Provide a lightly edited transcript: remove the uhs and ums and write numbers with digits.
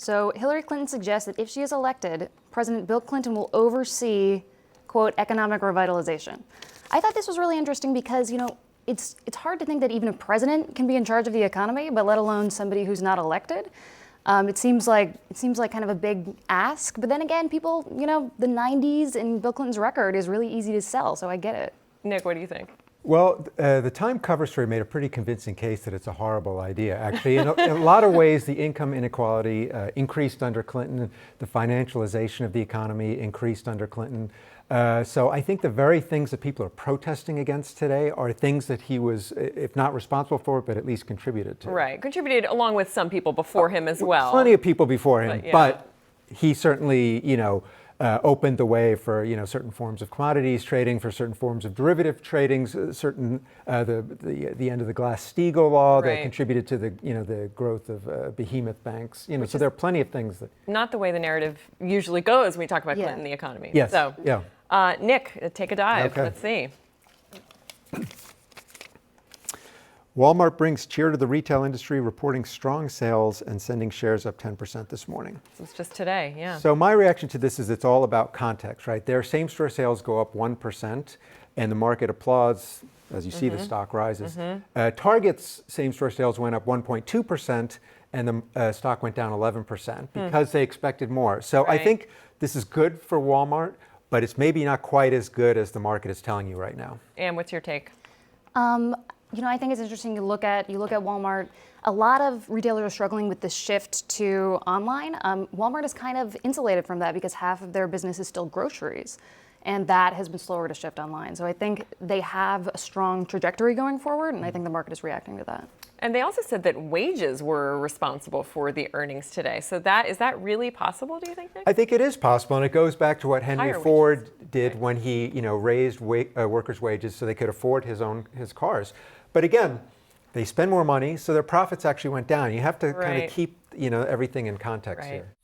So Hillary Clinton suggests that if she is elected, President Bill Clinton will oversee, quote, economic revitalization. I thought this was really interesting because, it's hard to think that even a president can be in charge of the economy, but let alone somebody who's not elected. It seems like kind of a big ask. But then again, people, the 90s and Bill Clinton's record is really easy to sell, so I get it. Nick, what do you think? Well, the Time cover story made a pretty convincing case that it's a horrible idea, actually. In a lot of ways, the income inequality increased under Clinton. The financialization of the economy increased under Clinton. So I think the very things that people are protesting against today are things that he was, if not responsible for, but at least contributed to. Right, contributed along with some people before him as well. Plenty of people before him, But, yeah. but he certainly, opened the way for certain forms of commodities trading, for certain forms of derivative trading, certain the end of the Glass-Steagall law that Right. contributed to the growth of behemoth banks. So there are plenty of things that. Not the way the narrative usually goes when we talk about Yeah. Clinton and the economy. Yes. So, yeah. Nick, take a dive. Okay. Let's see. Walmart brings cheer to the retail industry, reporting strong sales and sending shares up 10% this morning. This was just today, yeah. So my reaction to this is it's all about context, right? Their same-store sales go up 1%, and the market applauds as you see the stock rises. Target's same-store sales went up 1.2%, and the stock went down 11% because they expected more. So I Right. think this is good for Walmart, but it's maybe not quite as good as the market is telling you right now. And what's your take? I think it's interesting. You look at Walmart. A lot of retailers are struggling with the shift to online. Walmart is kind of insulated from that because half of their business is still groceries, and that has been slower to shift online. So I think they have a strong trajectory going forward, and I think the market is reacting to that. And they also said that wages were responsible for the earnings today. So is that really possible, do you think, Nick? I think it is possible, and it goes back to what Henry Higher Ford did when he, raised workers' wages so they could afford his cars. But again, they spend more money, so their profits actually went down. You have to kind Right. of keep, everything in context Right. here.